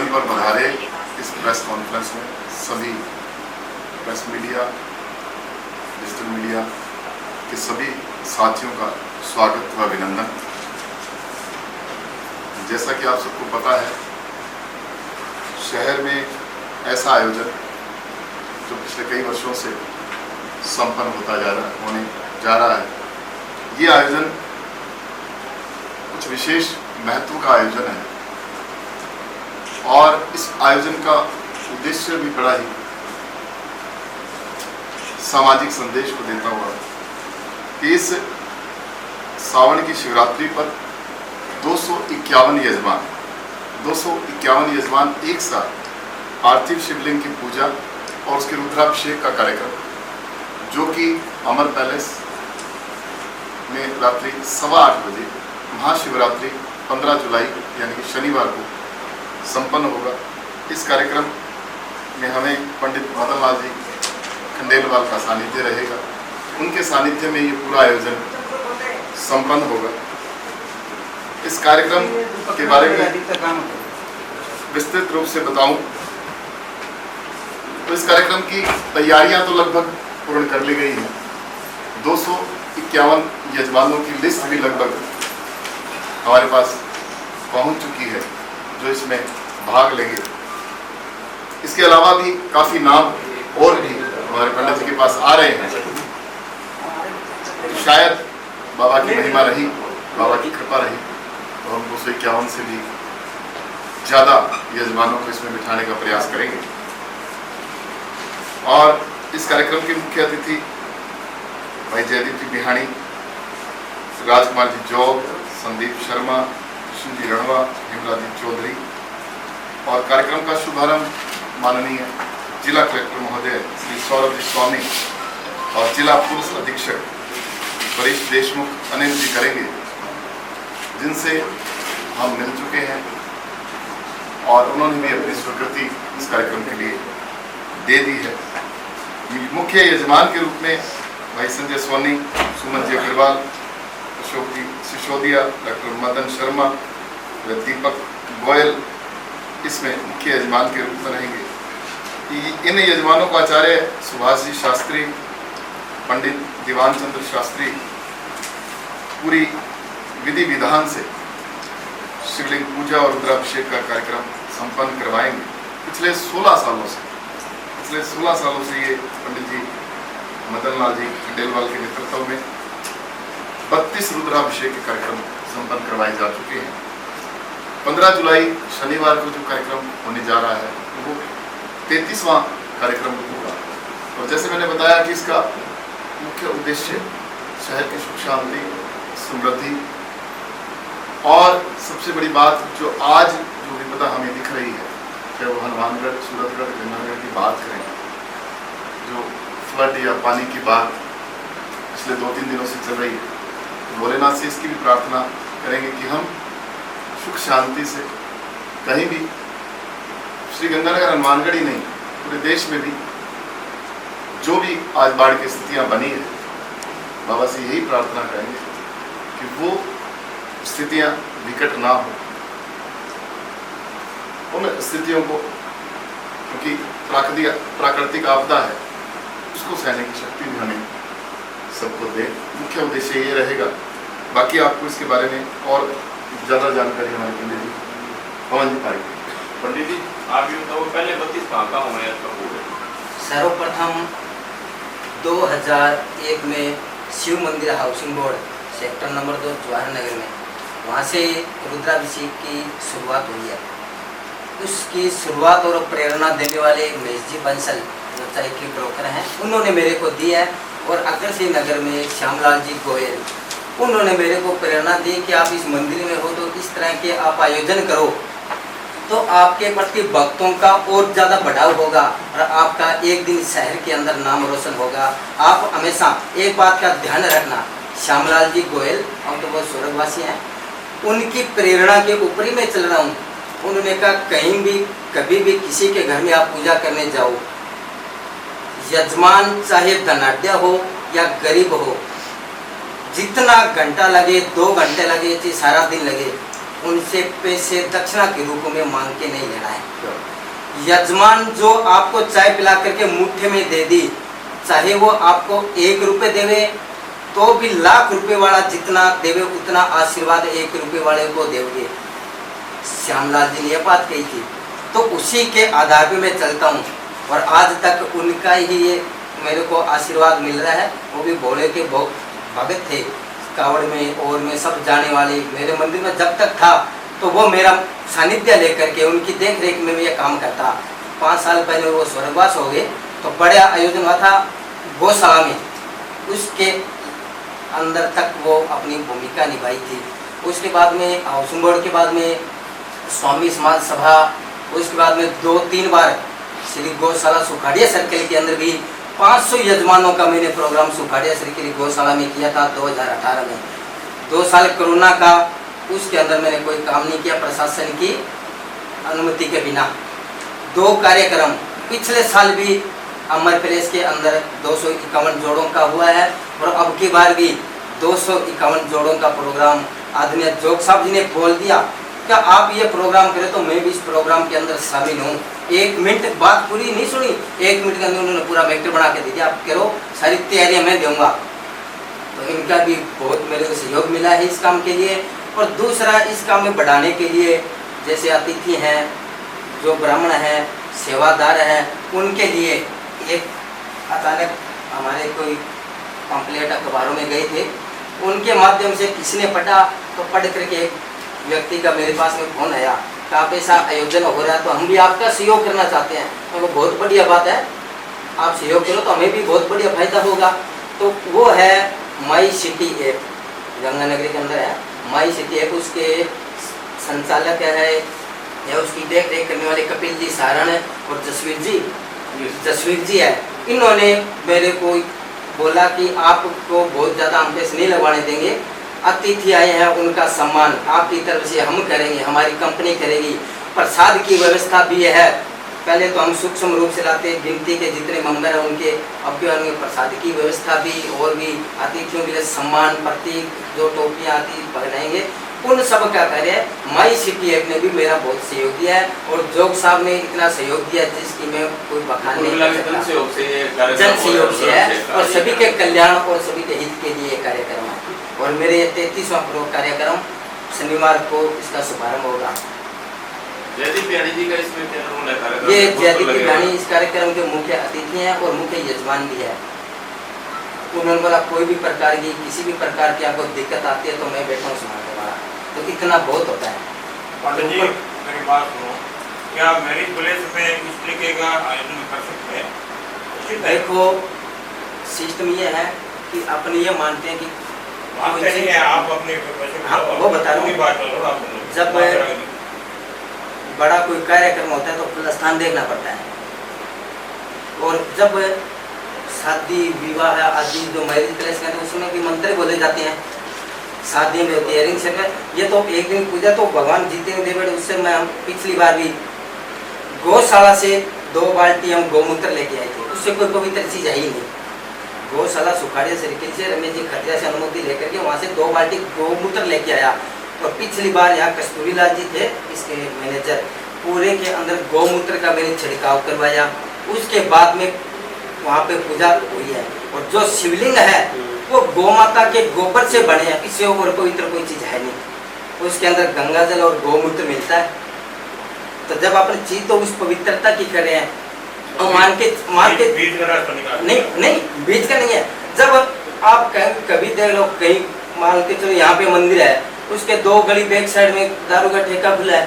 आयोजन पर पधारे इस प्रेस कॉन्फ्रेंस में सभी प्रेस मीडिया, डिजिटल मीडिया के सभी साथियों का स्वागत व अभिनंदन। जैसा कि आप सबको पता है, शहर में ऐसा आयोजन जो पिछले कई वर्षों से संपन्न होने जा रहा है, ये आयोजन कुछ विशेष महत्व का आयोजन है और इस आयोजन का उद्देश्य भी बड़ा ही सामाजिक संदेश को देता हुआ कि इस सावन की शिवरात्रि पर 251 यजमान एक साथ पार्थिव शिवलिंग की पूजा और उसके रुद्राभिषेक का कार्यक्रम, जो कि अमर पैलेस में रात्रि 8:15 बजे महाशिवरात्रि 15 जुलाई यानी कि शनिवार को संपन्न होगा। इस कार्यक्रम में हमें पंडित मदन लाल जी खंडेलवाल का सानिध्य रहेगा। उनके सानिध्य में ये पूरा आयोजन संपन्न होगा। इस कार्यक्रम के बारे में विस्तृत रूप से बताऊं तो इस कार्यक्रम की तैयारियां तो लगभग पूर्ण कर ली गई हैं। 251 यजमानों की लिस्ट भी लगभग हमारे पास पहुंच चुकी है जो इसमें भाग लेंगे। इसके अलावा भी काफ़ी नाम और भी हमारे पंडित जी के पास आ रहे हैं। शायद बाबा की महिमा रही, बाबा की कृपा रही और हम 251 से भी ज़्यादा यजमानों को इसमें बिठाने का प्रयास करेंगे। और इस कार्यक्रम के मुख्य अतिथि भाई जयदीप जी बिहानी, राजकुमार जी जौब, संदीप शर्मा, कृष्ण जी रणवा, हेमराज जी चौधरी और कार्यक्रम का शुभारंभ माननीय जिला कलेक्टर महोदय श्री सौरभ जी स्वामी और जिला पुलिस अधीक्षक परेश देशमुख अनिल जी करेंगे, जिनसे हम मिल चुके हैं और उन्होंने भी अपनी स्वीकृति इस कार्यक्रम के लिए दे दी है। मुख्य यजमान के रूप में भाई संजय सोनी, सुमन जी अग्रवाल, अशोक जी सिसोदिया, डॉक्टर मदन शर्मा व दीपक गोयल इसमें मुख्य यजमान के रूप में रहेंगे। इन यजमानों को आचार्य सुभाष जी शास्त्री, पंडित दीवान चंद्र शास्त्री पूरी विधि विधान से शिवलिंग पूजा और रुद्राभिषेक का कार्यक्रम संपन्न करवाएंगे। पिछले 16 सालों से ये पंडित जी मदन लाल जी खंडेलवाल के नेतृत्व में 32 रुद्राभिषेक के कार्यक्रम संपन्न करवाए जा चुके हैं। 15 जुलाई शनिवार को जो कार्यक्रम होने जा रहा है वो 33वां कार्यक्रम होगा। और जैसे मैंने बताया कि इसका मुख्य उद्देश्य शहर की सुख शांति, समृद्धि और सबसे बड़ी बात जो आज जो विपदा हमें दिख रही है, चाहे वो हनुमानगढ़, सूरतगढ़, गंगागढ़ की बात करें, जो फ्लड या पानी की बात पिछले 2-3 दिनों से चल रही है, तो भोलेनाथ से इसकी भी प्रार्थना करेंगे कि हम सुख शांति से कहीं भी, श्री गंगानगर हनुमानगढ़ ही नहीं पूरे देश में भी जो भी आज बाढ़ की स्थितियां बनी है, बाबा से यही प्रार्थना करेंगे कि वो स्थितियां विकट ना हो। उन स्थितियों को, क्योंकि प्राकृतिक आपदा है, उसको सहने की शक्ति भी हमें सबको दे। मुख्य उद्देश्य ये रहेगा। बाकी आपको इसके बारे में और ज़्यादा जानकारी हमारे पंडित जी पवन जी पाएंगे। पंडित जी, आप ये बताओ पहले 32 कहाँ होने हैं? सर्वप्रथम 2001 में Shiv Mandir housing board sector number 2 Jawahar Nagar में, वहाँ से रुद्राभिषेक की शुरुआत हुई है। उसकी शुरुआत और प्रेरणा देने वाले महेश जी बंसल जो चाय के ब्रोकर हैं, उन्होंने मेरे को दी है। और अग्रसेन नगर में श्यामलाल जी गोयल, उन्होंने मेरे को प्रेरणा दी कि आप इस मंदिर में हो तो इस तरह के आप आयोजन करो तो आपके प्रति भक्तों का और ज़्यादा बढ़ाव होगा और आपका एक दिन शहर के अंदर नाम रोशन होगा। आप हमेशा एक बात का ध्यान रखना, श्यामलाल जी गोयल हम तो बहुत स्वर्गवासी हैं, उनकी प्रेरणा के ऊपर ही मैं चल रहा हूँ। उन्होंने कहा कहीं भी कभी भी किसी के घर में आप पूजा करने जाओ, यजमान चाहे धनाढ्य हो या गरीब हो, जितना घंटा लगे, 2 घंटे लगे, चाहे सारा दिन लगे, उनसे पैसे दक्षिणा के रूप में मांग के नहीं लेना है। यजमान जो आपको चाय पिला करके मुट्ठे में दे दी, चाहे वो आपको 1 रुपये देवे तो भी लाख रुपए वाला जितना देवे उतना आशीर्वाद 1 रुपये वाले को देंगे। श्यामलाल जी ने यह बात कही थी, तो उसी के आधार पे मैं चलता हूँ और आज तक उनका ही ये मेरे को आशीर्वाद मिल रहा है। वो भी भोले के भगत थे, कावड़ में और में सब जाने वाले। मेरे मंदिर में जब तक था तो वो मेरा सानिध्य लेकर के उनकी देख रेख में मैं ये काम करता। 5 साल पहले वो स्वर्गवास हो गए तो बड़ा आयोजन हुआ था गौशाला में, उसके अंदर तक वो अपनी भूमिका निभाई थी। उसके बाद में हाउसिंग बोर्ड के बाद में स्वामी समाज सभा, उसके बाद में 2-3 बार श्री गौशाला सुखाड़िया सर्कल के अंदर भी 500 यजमानों का मैंने प्रोग्राम सुखाड़िया सर्कल गौशाला में किया था 2018 में। 2 साल कोरोना का, उसके अंदर मैंने कोई काम नहीं किया प्रशासन की अनुमति के बिना। 2 कार्यक्रम पिछले साल भी अमर प्रेस के अंदर 251 जोड़ों का हुआ है और अब की बार भी 251 जोड़ों का प्रोग्राम आदरणीय जोग साहब जी ने बोल दिया कि आप ये प्रोग्राम करें, तो मैं भी इस प्रोग्राम के अंदर शामिल हूँ। 1 मिनट बात पूरी नहीं सुनी, 1 मिनट के अंदर उन्होंने पूरा मैटर बना के दे दिया, आप करो, सारी तैयारियां मैं दूंगा। तो इनका भी बहुत मेरे को सहयोग मिला है इस काम के लिए। और दूसरा, इस काम में बढ़ाने के लिए जैसे अतिथि हैं, जो ब्राह्मण हैं, सेवादार हैं, उनके लिए एक अचानक हमारे कोई पंपलेट अखबारों में गए थे, उनके माध्यम से किसने पढ़ा तो पढ़ करके एक व्यक्ति का मेरे पास में फोन आया कि आप ऐसा आयोजन हो रहा है तो हम भी आपका सहयोग करना चाहते हैं। तो बहुत बढ़िया बात है, आप सहयोग करो तो हमें भी बहुत बढ़िया फायदा होगा। तो वो है माई सिटी ऐप, गंगानगरी के अंदर है माई सिटी ऐप। उसके संचालक है या उसकी देख रेख करने वाले कपिल जी सारण और जसवीर जी है। इन्होंने मेरे को बोला कि आपको बहुत ज़्यादा हम पैसे नहीं लगवाने देंगे, अतिथि आए हैं उनका सम्मान आपकी तरफ से हम करेंगे, हमारी कंपनी करेगी। प्रसाद की व्यवस्था भी है, पहले तो हम सूक्ष्म रूप से लाते हैं, गिनती के जितने मेंबर हैं उनके अब भी उनके प्रसाद की व्यवस्था भी, और भी अतिथियों के लिए सम्मान प्रतीक जो टोपियाँ आती बनाएंगे, उन सब का कार्य माई सिटी ऐप ने भी मेरा बहुत सहयोग दिया है। और जोग साहब ने इतना सहयोग दिया जिसकी मैं कोई बखान नहीं कर सकता। जन सहयोग से है और सभी के कल्याण और सभी के हित के लिए कार्यक्रम है। और मेरे 33वां कार्यक्रम शनिवार को इसका शुभारंभ होगा। जयदीप बिहानी जी का इसमें क्या रोल है? ये जयदीप बिहानी इस कार्यक्रम के मुख्य अतिथि हैं और मुख्य यजमान भी है। उन्होंने बोला कोई भी प्रकार की किसी भी प्रकार की आपको दिक्कत आती है तो मैं बैठा हूँ सुनाने वाला, तो इतना बहुत होता है। पंडित जी मेरी बात सुनो, क्या मैरिज प्लेस में इस तरीके का आयोजन कर सकते हैं? देखो सिस्टम ये है कि अपने ये मानते हैं कि आप अपने वो बता रहा हूँ, जब बड़ा कोई कार्यक्रम होता है तो खुला स्थान देखना पड़ता है। और जब शादी विवाह आदि जो मैरिज प्लेस करते हैं उसमें भी मंत्र बोले जाते हैं, शादी में होती है रिंग सेरेमनी। ये तो एक दिन पूजा तो भगवान जीते देव, उससे मैं हम पिछली बार भी गौशाला से 2 बाल्टी हम गौमूत्र लेके आए थे, उससे कोई पवित्र चीज है ही नहीं। गौशाला सुखाड़िया सर्किल से रमेश जी खटिया से अनुमति लेकर के वहाँ से 2 बाल्टी गौमूत्र लेके आया। और पिछली बार यहाँ कस्तूरी लाल जी थे इसके मैनेजर, पूरे के अंदर गौमूत्र का मैंने छिड़काव करवाया। उसके बाद में वहाँ पे पूजा हुई है। और जो शिवलिंग है वो गौमाता के गोबर से बने हैं, इससे और पवित्र कोई चीज है नहीं। उसके अंदर गंगा जल और गौमूत्र मिलता है। तो जब अपनी चीज तो उस पवित्रता की कर रहे हैं और मान के नहीं बीच का नहीं है। जब आप कभी देख लो कहीं मान के चलो यहाँ पे मंदिर है, उसके 2 गली बैक साइड में दारू का ठेका खुला है,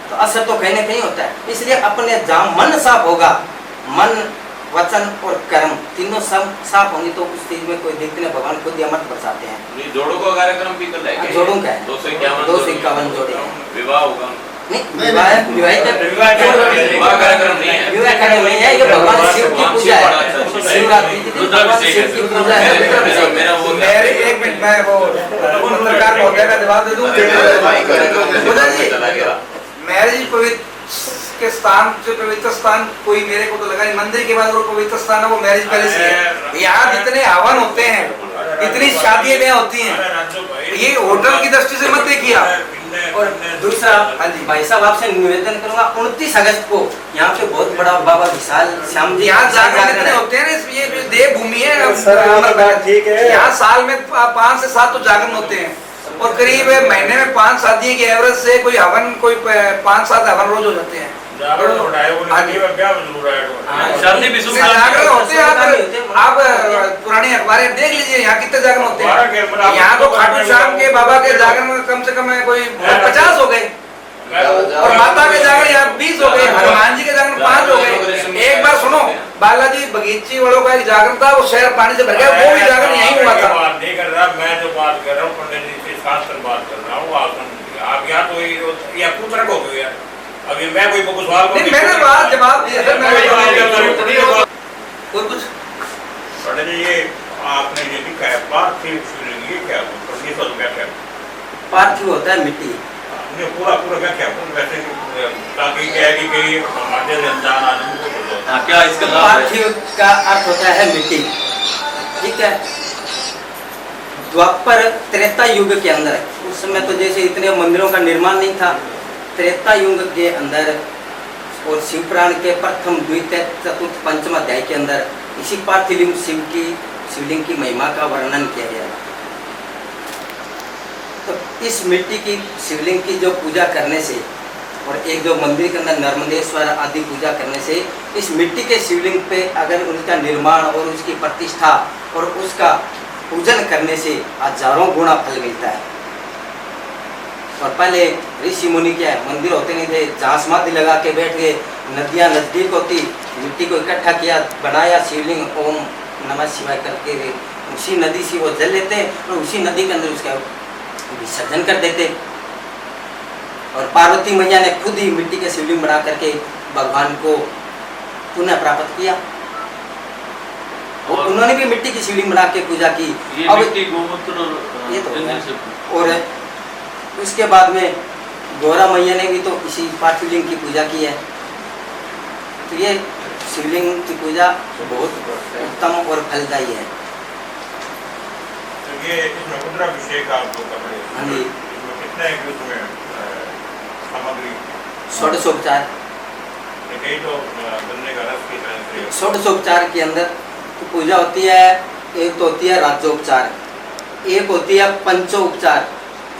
तो असर तो कहीं ना कहीं होता है। इसलिए अपने जहाँ मन साफ होगा, मन वचन और कर्म तीनों सब साफ होंगे तो उस चीज में कोई दिक्कत नहीं, भगवान खुद अमृत बरसाते हैं। जोड़ों का कार्यक्रम भी कर रहे हैं, जोड़ों का है 251 जोड़े हैं। विवाह होगा विवाह कार्यक्रम नहीं है, विवाह कार्यक्रम नहीं है, ये भगवान शिव की पूजा है। शिवरात्रि की भगवान शिव की पूजा है। मेरा वो मेरी 1 मिनट में वो पत्रकार महोदय का जवाब दे दूं। मैरिज पवित्र के स्थान से पवित्र स्थान कोई मेरे को तो लगा नहीं, मंदिर के बाद वो पवित्र स्थान है वो मैरिज पैलेस है। यहाँ जितने हवन होते हैं, इतनी शादियां होती हैं, ये होटल की दृष्टि से मत देखिए आप, और दूसरा, हाँ जी। भाई साहब आपसे निवेदन करूंगा 29 अगस्त को यहाँ पे बहुत बड़ा बाबा विशाल श्याम जी यहाँ जागरण जागरण इतने है। होते हैं ना, ये जो देवभूमि है सर, आपकी बात ठीक है। यहाँ साल में 5 से 7 तो जागरण होते हैं और करीब महीने में 5 शादी के एवरेज से कोई हवन, कोई 5-7 हवन रोज हो जाते हैं। जागरण हो रहा है वो, हाँ जी। नहीं क्या जरूर है हाँ, शादी भी इसमें जागरण होते हैं। आप पुरानी अखबारें देख लीजिए, यहाँ कितने जागरण होते हैं। यहाँ तो खाटू श्याम के बाबा के जागरण कम से कम कोई 50 हो गए और माता के जागरण यहाँ 20 हो गए, हनुमान जी के जागरण 5 हो गए। एक बार सुनो, बालाजी बगीची वालों का एक जागरण था, वो शहर पानी से भर गया, वो भी जागरण यही हुआ था। बात नहीं कर रहा मैं, जो बात कर रहा हूँ पंडित जी से शास्त्र बात कर रहा हूँ। आप यहाँ तो या पुत्र को हो गया, अभी मैं कोई सवाल नहीं, मैंने बात जवाब दिया सर। और कुछ पंडित जी, ये आपने ये लिखा है पार्थिव शिवलिंग, ये क्या क्या पार्थिव होता है मिट्टी। पूरा क्या क्या वैसे ताकि क्या है कि कहीं हमारे अनजान आदमी को पता हो। हाँ, क्या इसका लाभ है? पार्थिव का अर्थ होता है मिट्टी, ठीक है। द्वापर त्रेता युग के अंदर, उस समय तो जैसे इतने मंदिरों का निर्माण नहीं था, त्रेता युग के अंदर और शिवपुराण के प्रथम, द्वितीय, चतुर्थ, पंचम अध्याय के अंदर इसी पार्थिव शिवलिंग की महिमा का वर्णन किया गया। तो इस मिट्टी की शिवलिंग की जो पूजा करने से और एक जो मंदिर के अंदर नर्मदेश्वर आदि पूजा करने से, इस मिट्टी के शिवलिंग पे अगर उनका निर्माण और उसकी प्रतिष्ठा और उसका पूजन करने से हजारों गुना फल मिलता है। और पहले ऋषि मुनि क्या है, मंदिर होते नहीं थे, जहाँ समाधि लगा के बैठ गए, नदियाँ नजदीक होती, मिट्टी को इकट्ठा किया, बनाया शिवलिंग, ओम नमः शिवाय करके उसी नदी से वो जल लेते और उसी नदी के अंदर उसका विसर्जन कर देते। और पार्वती मैया ने खुद ही मिट्टी के शिवलिंग बना करके भगवान को पुनः प्राप्त किया। और उन्होंने भी मिट्टी की शिवलिंग बना के पूजा की। ये अब मिट्टी गोमूत्र और ये तो जलने से और उसके बाद में गौरा मैया ने भी तो इसी पार्थिवलिंग की पूजा की है। तो ये शिवलिंग की पूजा बहुत उत्तम और फलदायी है। तो ये इसमें रुद्राभिषेक आप लोग कर रहे हैं। हाँ जी। इसमें कितने हैं कि उसमें सामग्री? षोडशोपचार, यही तो गन्ने का रस की तरह से। षोडशोपचार के अंदर तो पूजा होती है। एक तो होती है राज्योपचार, एक होती है पंचोपचार,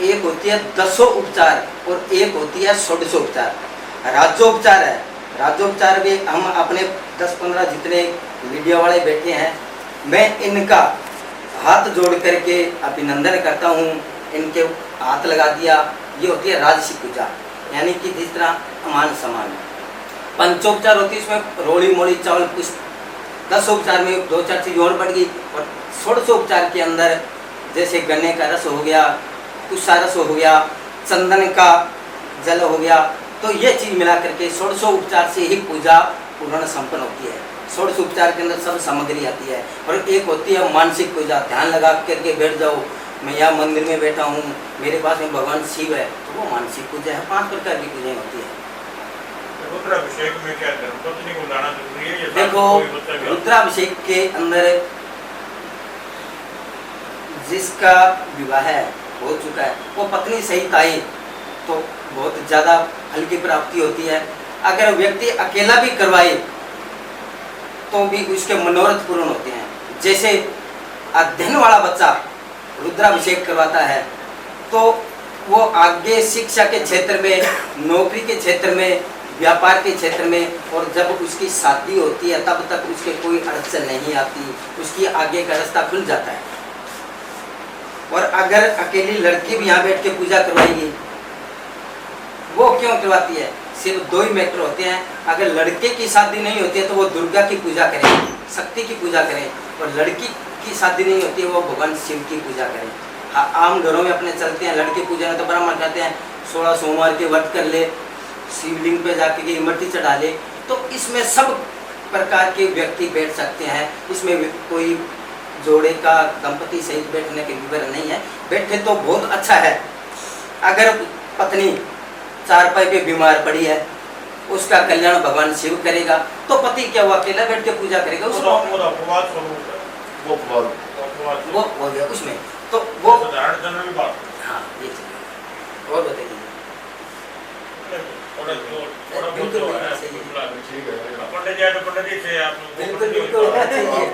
एक होती है दशोपचार और एक होती है षोडशोपचार। राज्योपचार है, राज्योपचार भी हम अपने 10-15 जितने मीडिया वाले बैठे हैं, मैं इनका हाथ जोड़ करके अभिनंदन करता हूँ। इनके हाथ लगा दिया। ये होती है राजसी पूजा, यानी कि जिस तरह मान सम्मान। पंचोपचार होती है, इसमें रोड़ी मोड़ी चावल कुछ। दशोपचार में 2-4 चीज़ और बढ़ गई। और षोडशोपचार के अंदर जैसे गन्ने का रस हो गया, कुछ रस हो गया, चंदन का जल हो गया, तो ये चीज़ मिला करके षोडशोपचार से ही पूजा पूर्ण संपन्न होती है। षोडशोपचार के अंदर सब सामग्री आती है। और एक होती है मानसिक पूजा, ध्यान लगा करके बैठ जाओ, मैं यहाँ मंदिर में बैठा हूँ, मेरे पास में भगवान शिव है, तो वो मानसिक पूजा है। 5 प्रकार की पूजाएं होती है। रुद्राभिषेक में क्या धर्मपत्नी को लाना जरूरी है? देखो, रुद्राभिषेक के अंदर जिसका विवाह हो चुका है, वो पत्नी सहित आए तो बहुत ज़्यादा फल की प्राप्ति होती है। अगर व्यक्ति अकेला भी करवाए तो भी उसके मनोरथ पूर्ण होते हैं। जैसे अध्ययन वाला बच्चा रुद्राभिषेक करवाता है तो वो आगे शिक्षा के क्षेत्र में, नौकरी के क्षेत्र में, व्यापार के क्षेत्र में, और जब उसकी शादी होती है तब तक उसके कोई अड़चन नहीं आती, उसकी आगे का रास्ता खुल जाता है। और अगर अकेली लड़की भी यहाँ बैठ के पूजा करवाएगी, वो क्यों करवाती है? सिर्फ 2 ही मैटर होते हैं। अगर लड़के की शादी नहीं होती है तो वो दुर्गा की पूजा करें, शक्ति की पूजा करें, और लड़की की शादी नहीं होती है वो भगवान शिव की पूजा करें। आम घरों में अपने चलते हैं, लड़की पूजा में तो ब्राह्मण कहते हैं 16 सोमवार के व्रत कर ले, शिवलिंग पे जाके के इमरती चढ़ा ले। तो इसमें सब प्रकार के व्यक्ति बैठ सकते हैं। इसमें कोई जोड़े का दंपति सहित बैठने के विवरण नहीं है। बैठे तो बहुत अच्छा है। अगर पत्नी 4 पाई पे बीमार पड़ी है, उसका कल्याण भगवान शिव करेगा, तो पति क्या वो अकेला बैठ के पूजा करेगा? उसको वो हो गया उसमें तो वो साधारण जनरल बात। हाँ, ये और बताइए। अपने थोड़ा बिल्कुल बहुत है सही है। कुछ ठीक है पंडित जी तो पंडित जी से आप बिल्कुल बिल्कुल होना चाहिए।